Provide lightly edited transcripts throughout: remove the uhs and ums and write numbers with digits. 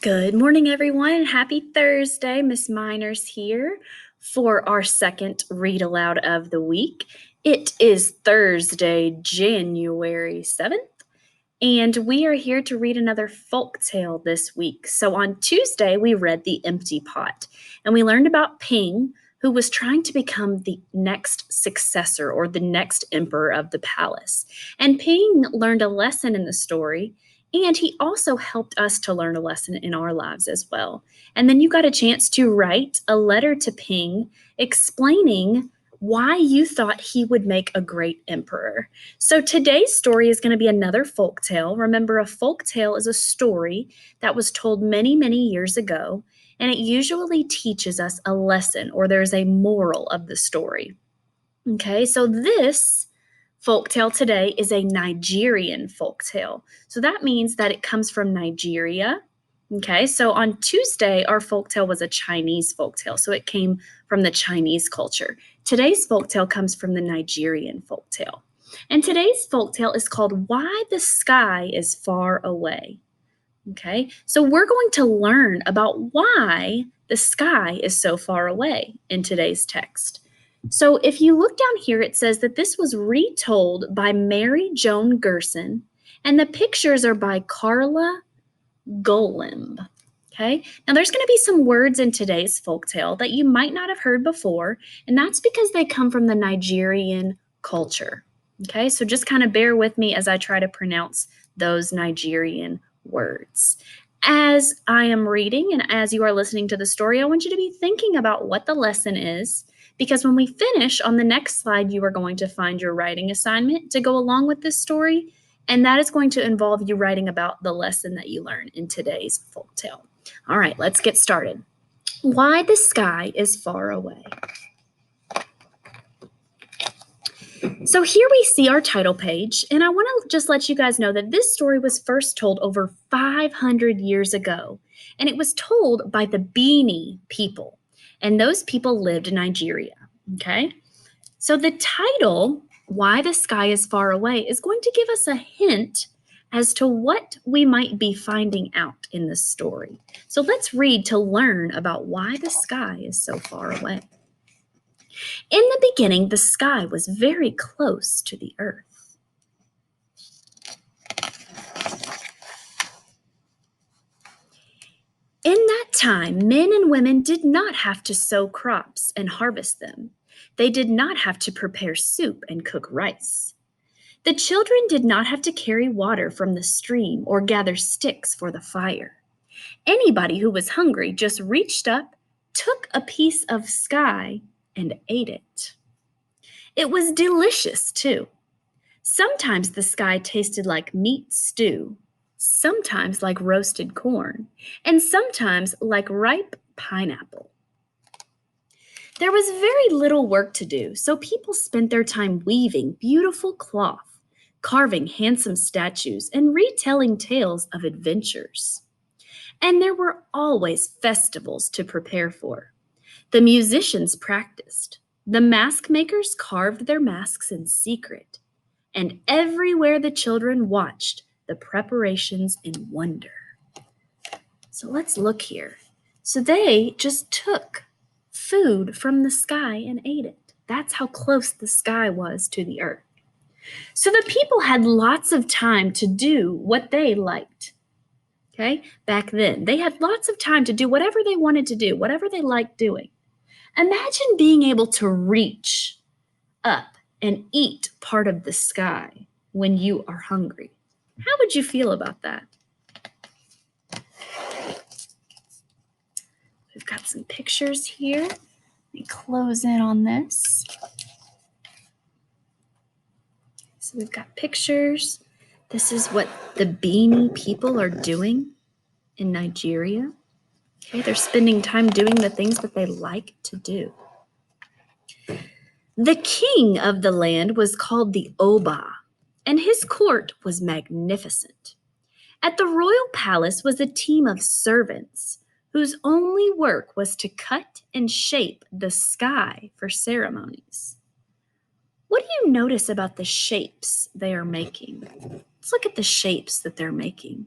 Good morning, everyone. Happy Thursday. Miss Miners here for our second read aloud of the week. It is Thursday, January 7th, and we are here to read another folk tale this week. So on Tuesday, we read The Empty Pot, and we learned about Ping, who was trying to become the next successor or the next emperor of the palace. And Ping learned a lesson in the story, and he also helped us to learn a lesson in our lives as well. And then you got a chance to write a letter to Ping explaining why you thought he would make a great emperor. So today's story is going to be another folk tale. Remember, a folk tale is a story that was told many, many years ago, and it usually teaches us a lesson or there's a moral of the story. Okay, so this folktale today is a Nigerian folktale. So that means that it comes from Nigeria. Okay, so on Tuesday, our folktale was a Chinese folktale, so it came from the Chinese culture. Today's folktale comes from the Nigerian folktale. And today's folktale is called Why the Sky is Far Away. Okay, so we're going to learn about why the sky is so far away in today's text. So if you look down here, it says that this was retold by Mary Joan Gerson, and the pictures are by Carla Golimb. Okay, now there's going to be some words in today's folktale that you might not have heard before, and that's because they come from the Nigerian culture. Okay, so just kind of bear with me as I try to pronounce those Nigerian words. As I am reading and as you are listening to the story, I want you to be thinking about what the lesson is, because when we finish on the next slide, you are going to find your writing assignment to go along with this story, and that is going to involve you writing about the lesson that you learned in today's folktale. All right, let's get started. Why the Sky is Far Away. So here we see our title page, and I want to just let you guys know that this story was first told over 500 years ago, and it was told by the Bini people, and those people lived in Nigeria, okay? So the title, Why the Sky is Far Away, is going to give us a hint as to what we might be finding out in this story. So let's read to learn about why the sky is so far away. In the beginning, the sky was very close to the earth. In that time, men and women did not have to sow crops and harvest them. They did not have to prepare soup and cook rice. The children did not have to carry water from the stream or gather sticks for the fire. Anybody who was hungry just reached up, took a piece of sky, and ate it. It was delicious, too. Sometimes the sky tasted like meat stew, sometimes like roasted corn, and sometimes like ripe pineapple. There was very little work to do, so people spent their time weaving beautiful cloth, carving handsome statues, and retelling tales of adventures. And there were always festivals to prepare for. The musicians practiced. The mask makers carved their masks in secret. And everywhere the children watched the preparations in wonder. So let's look here. So they just took food from the sky and ate it. That's how close the sky was to the earth. So the people had lots of time to do what they liked. Okay, back then, they had lots of time to do whatever they wanted to do, whatever they liked doing. Imagine being able to reach up and eat part of the sky when you are hungry. How would you feel about that? We've got some pictures here. Let me close in on this. So we've got pictures. This is what the Bini people are doing in Nigeria. Okay, they're spending time doing the things that they like to do. The king of the land was called the Oba, and his court was magnificent. At the royal palace was a team of servants whose only work was to cut and shape the sky for ceremonies. What do you notice about the shapes they are making? Let's look at the shapes that they're making.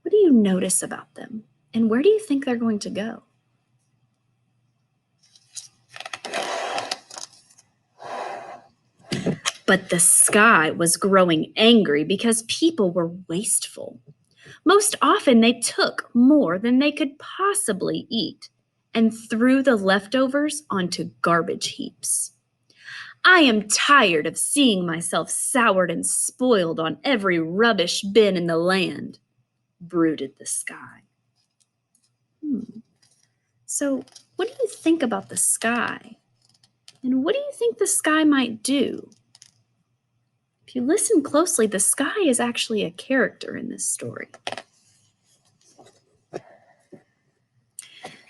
What do you notice about them? And where do you think they're going to go? But the sky was growing angry because people were wasteful. Most often, they took more than they could possibly eat and threw the leftovers onto garbage heaps. I am tired of seeing myself soured and spoiled on every rubbish bin in the land, brooded the sky. So, what do you think about the sky? And what do you think the sky might do? If you listen closely, the sky is actually a character in this story.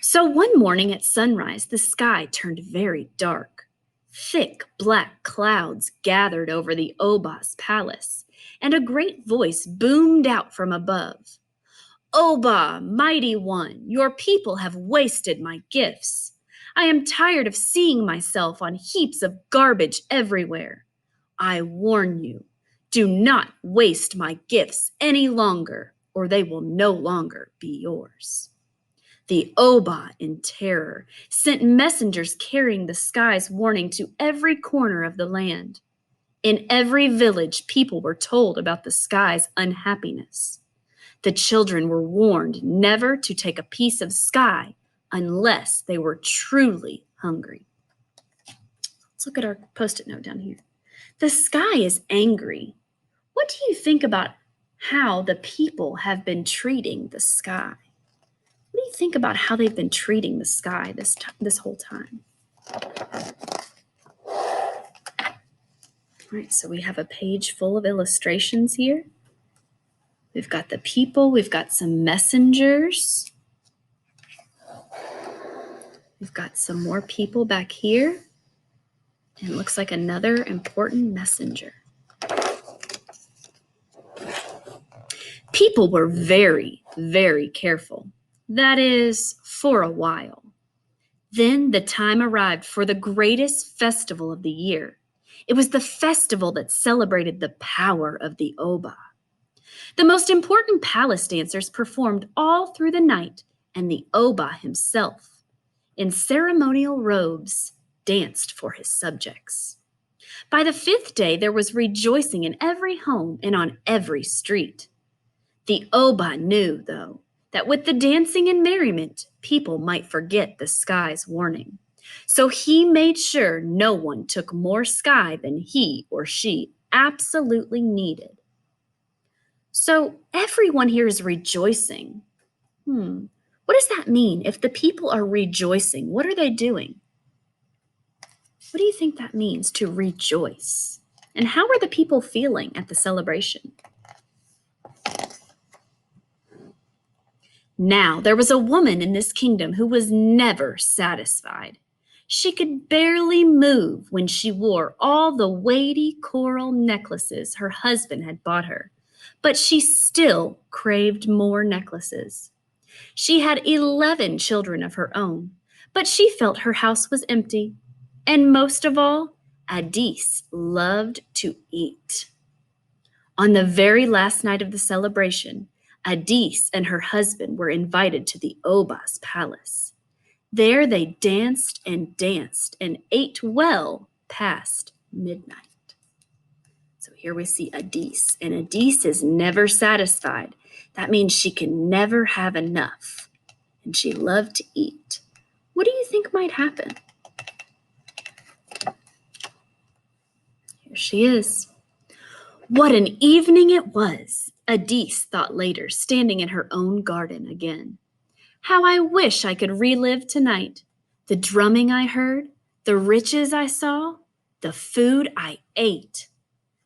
So one morning at sunrise, the sky turned very dark. Thick black clouds gathered over the Obah's palace, and a great voice boomed out from above. Obah, mighty one, your people have wasted my gifts. I am tired of seeing myself on heaps of garbage everywhere. I warn you, do not waste my gifts any longer, or they will no longer be yours. The Obah, in terror, sent messengers carrying the sky's warning to every corner of the land. In every village, people were told about the sky's unhappiness. The children were warned never to take a piece of sky unless they were truly hungry. Let's look at our post-it note down here. The sky is angry. What do you think about how the people have been treating the sky? What do you think about how they've been treating the sky this whole time? All right, so we have a page full of illustrations here. We've got the people, we've got some messengers. We've got some more people back here. And it looks like another important messenger. People were very, very careful. That is, for a while. Then the time arrived for the greatest festival of the year. It was the festival that celebrated the power of the Obah. The most important palace dancers performed all through the night, and the Obah himself, in ceremonial robes, danced for his subjects. By the 5th day, there was rejoicing in every home and on every street. The Obah knew, though, that with the dancing and merriment, people might forget the sky's warning. So he made sure no one took more sky than he or she absolutely needed. So everyone here is rejoicing. What does that mean? If the people are rejoicing, what are they doing? What do you think that means, to rejoice? And how are the people feeling at the celebration? Now, there was a woman in this kingdom who was never satisfied. She could barely move when she wore all the weighty coral necklaces her husband had bought her, but she still craved more necklaces. She had 11 children of her own, but she felt her house was empty. And most of all, Adis loved to eat. On the very last night of the celebration, Adis and her husband were invited to the Obah's palace. There they danced and ate well past midnight. So here we see Adis, and Adis is never satisfied. That means she can never have enough, and she loved to eat. What do you think might happen? Here she is. What an evening it was, Adis thought later, standing in her own garden again. How I wish I could relive tonight. The drumming I heard, the riches I saw, the food I ate.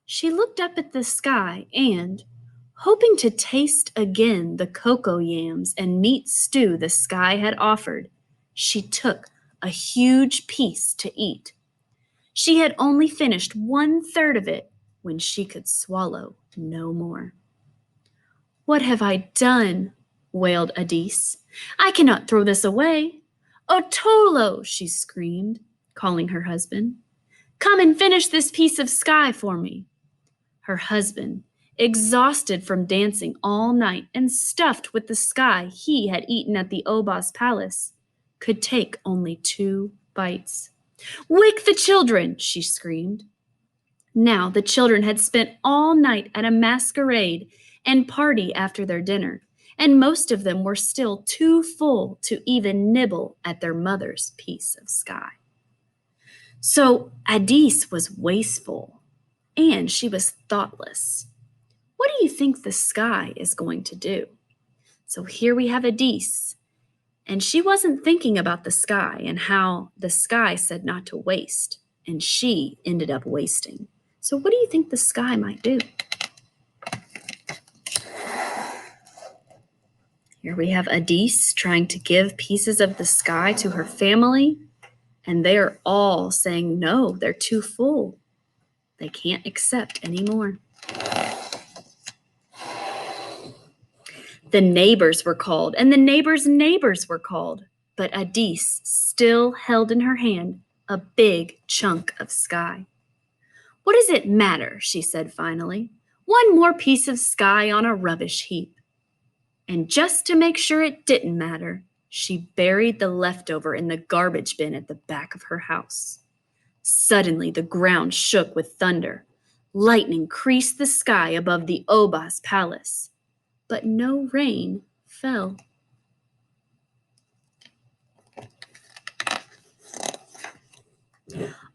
She looked up at the sky and, hoping to taste again the cocoa yams and meat stew the sky had offered, she took a huge piece to eat. She had only finished 1/3 of it when she could swallow no more. What have I done? Wailed Adis. I cannot throw this away. Otolo, she screamed, calling her husband. Come and finish this piece of sky for me. Her husband, exhausted from dancing all night and stuffed with the sky he had eaten at the Oba's palace, could take only 2 bites. "Wake the children!" she screamed. Now the children had spent all night at a masquerade and party after their dinner, and most of them were still too full to even nibble at their mother's piece of sky. So Adis was wasteful, and she was thoughtless. What do you think the sky is going to do? So here we have Adis, and she wasn't thinking about the sky and how the sky said not to waste, and she ended up wasting. So what do you think the sky might do? Here we have Adis trying to give pieces of the sky to her family, and they are all saying no, they're too full. They can't accept anymore. The neighbors were called, and the neighbors' neighbors were called, but Adis still held in her hand a big chunk of sky. "What does it matter?" she said finally. "One more piece of sky on a rubbish heap." And just to make sure it didn't matter, she buried the leftover in the garbage bin at the back of her house. Suddenly, the ground shook with thunder. Lightning creased the sky above the Oba's palace, but no rain fell.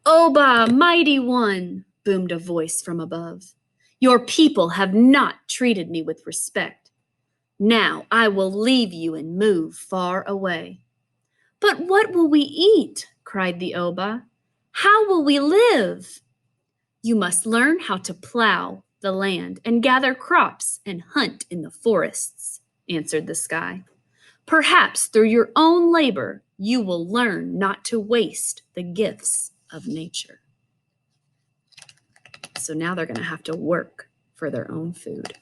"Oba, mighty one," boomed a voice from above. "Your people have not treated me with respect. Now I will leave you and move far away." "But what will we eat?" cried the Oba. "How will we live?" "You must learn how to plow the land and gather crops and hunt in the forests," answered the sky. "Perhaps through your own labor, you will learn not to waste the gifts of nature." So now they're going to have to work for their own food.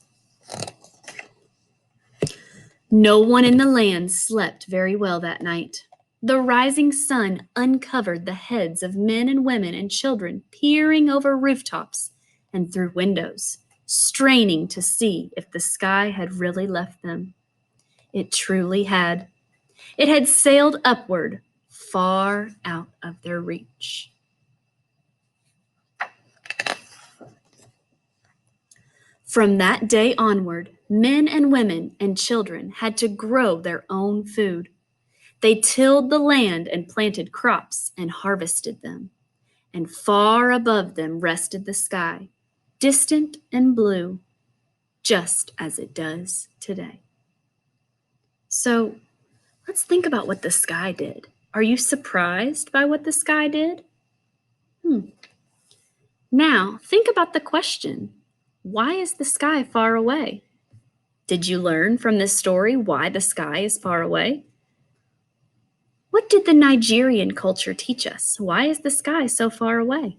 No one in the land slept very well that night. The rising sun uncovered the heads of men and women and children peering over rooftops and through windows, straining to see if the sky had really left them. It truly had. It had sailed upward, far out of their reach. From that day onward, men and women and children had to grow their own food. They tilled the land and planted crops and harvested them. And far above them rested the sky, distant and blue, just as it does today. So let's think about what the sky did. Are you surprised by what the sky did? Now think about the question, why is the sky far away? Did you learn from this story why the sky is far away? What did the Nigerian culture teach us? Why is the sky so far away?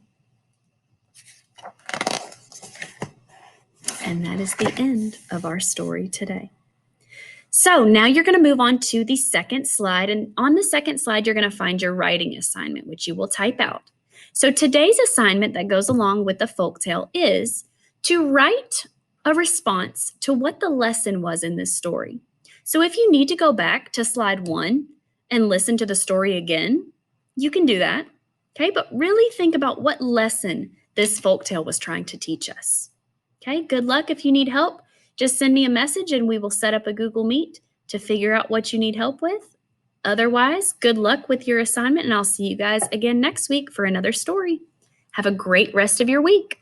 And that is the end of our story today. So now you're going to move on to the second slide. And on the second slide, you're going to find your writing assignment, which you will type out. So today's assignment that goes along with the folktale is to write a response to what the lesson was in this story. So if you need to go back to slide 1 and listen to the story again, you can do that. Okay, but really think about what lesson this folktale was trying to teach us. Okay, good luck. If you need help, just send me a message and we will set up a Google Meet to figure out what you need help with. Otherwise, good luck with your assignment, and I'll see you guys again next week for another story. Have a great rest of your week.